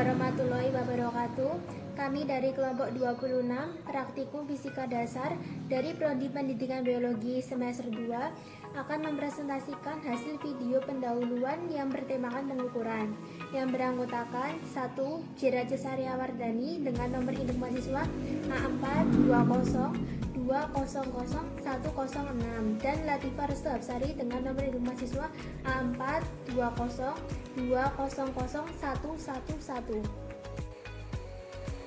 warahmatullahi wabarakatuh. Kami dari kelompok 26 Praktikum Fisika Dasar dari Prodi Pendidikan Biologi semester 2 akan mempresentasikan hasil video pendahuluan yang bertemakan pengukuran yang beranggotakan 1. Jera Cesaria Wardani dengan nomor induk mahasiswa A420 200 106 dan Latifah Restu Hapsari dengan nomor induk mahasiswa A420 200 111.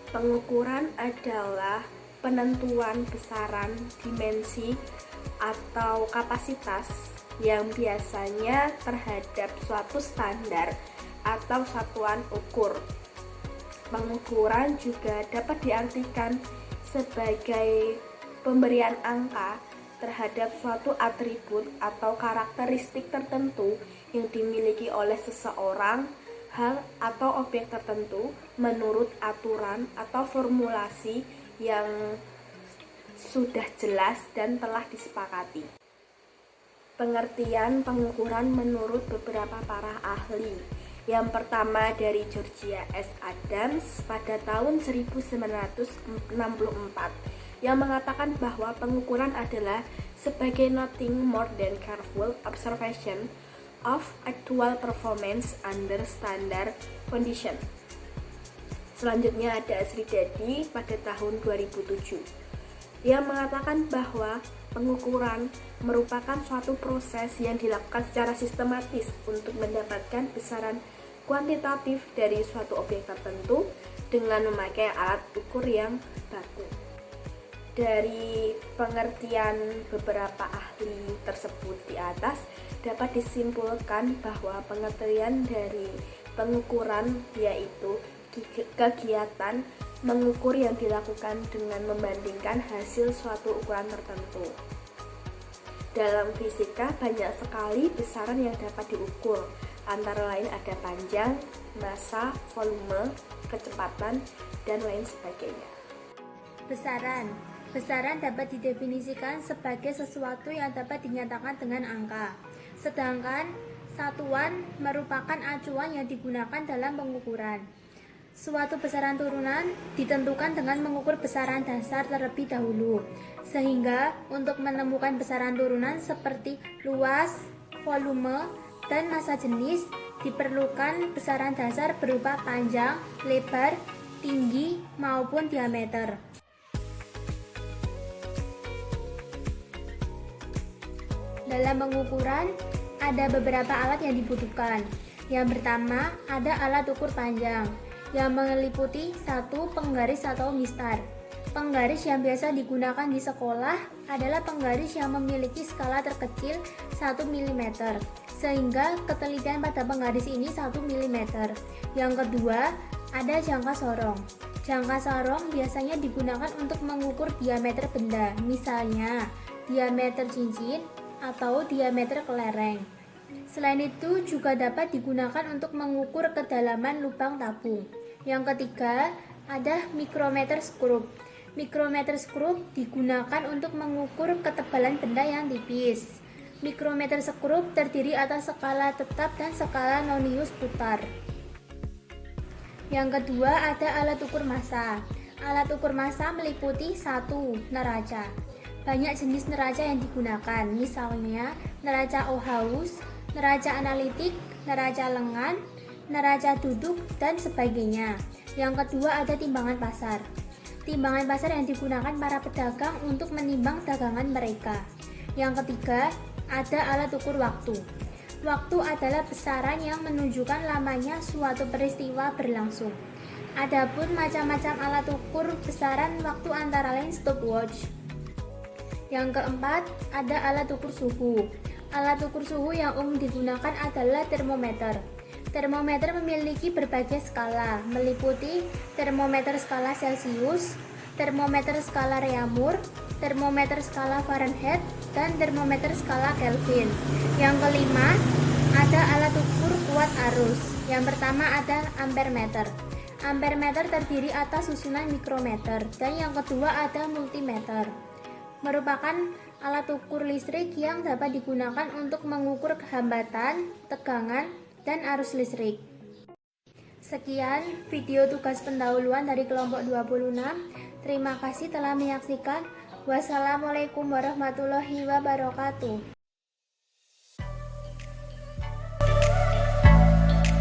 Pengukuran adalah penentuan besaran, dimensi, atau kapasitas yang biasanya terhadap suatu standar atau satuan ukur. Pengukuran juga dapat diartikan sebagai pemberian angka terhadap suatu atribut atau karakteristik tertentu yang dimiliki oleh seseorang, hal atau objek tertentu menurut aturan atau formulasi yang sudah jelas dan telah disepakati. Pengertian pengukuran menurut beberapa para ahli. Yang pertama dari Georgia S. Adams pada tahun 1964 yang mengatakan bahwa pengukuran adalah sebagai nothing more than careful observation of actual performance under standard condition. Selanjutnya ada Sri Dadi pada tahun 2007 yang mengatakan bahwa pengukuran merupakan suatu proses yang dilakukan secara sistematis untuk mendapatkan besaran kuantitatif dari suatu objek tertentu dengan memakai alat ukur yang baku. Dari pengertian beberapa ahli tersebut di atas dapat disimpulkan bahwa pengertian dari pengukuran yaitu kegiatan mengukur yang dilakukan dengan membandingkan hasil suatu ukuran tertentu. Dalam fisika banyak sekali besaran yang dapat diukur, antara lain ada panjang, massa, volume, kecepatan, dan lain sebagainya. Besaran dapat didefinisikan sebagai sesuatu yang dapat dinyatakan dengan angka, sedangkan satuan merupakan acuan yang digunakan dalam pengukuran. Suatu besaran turunan ditentukan dengan mengukur besaran dasar terlebih dahulu, sehingga untuk menemukan besaran turunan seperti luas, volume, dan massa jenis diperlukan besaran dasar berupa panjang, lebar, tinggi, maupun diameter. Dalam pengukuran, ada beberapa alat yang dibutuhkan. Yang pertama, ada alat ukur panjang, yang meliputi 1 penggaris atau mistar. Penggaris yang biasa digunakan di sekolah adalah penggaris yang memiliki skala terkecil 1 mm, sehingga ketelitian pada penggaris ini 1 mm. Yang kedua, ada jangka sorong. Jangka sorong biasanya digunakan untuk mengukur diameter benda, misalnya diameter cincin atau diameter kelereng. Selain itu juga dapat digunakan untuk mengukur kedalaman lubang tabung. Yang ketiga, ada micrometer screw. Micrometer screw digunakan untuk mengukur ketebalan benda yang tipis. Micrometer screw terdiri atas skala tetap dan skala nonius putar. Yang kedua, ada alat ukur massa. Alat ukur massa meliputi 1. Neraca. Banyak jenis neraca yang digunakan, misalnya neraca Ohaus, neraca analitik, neraca lengan, neraca duduk, dan sebagainya. Yang kedua ada timbangan pasar. Timbangan pasar yang digunakan para pedagang untuk menimbang dagangan mereka. Yang ketiga ada alat ukur waktu. Waktu adalah besaran yang menunjukkan lamanya suatu peristiwa berlangsung. Adapun macam-macam alat ukur besaran waktu antara lain stopwatch. Yang keempat, ada alat ukur suhu. Alat ukur suhu yang umum digunakan adalah termometer. Termometer memiliki berbagai skala, meliputi termometer skala Celcius, termometer skala Reaumur, termometer skala Fahrenheit, dan termometer skala Kelvin. Yang kelima, ada alat ukur kuat arus. Yang pertama ada ampermeter. Ampermeter terdiri atas susunan mikrometer, dan yang kedua ada multimeter. Merupakan alat ukur listrik yang dapat digunakan untuk mengukur kehambatan, tegangan, dan arus listrik. Sekian video tugas pendahuluan dari kelompok 26. Terima kasih telah menyaksikan. Wassalamualaikum warahmatullahi wabarakatuh.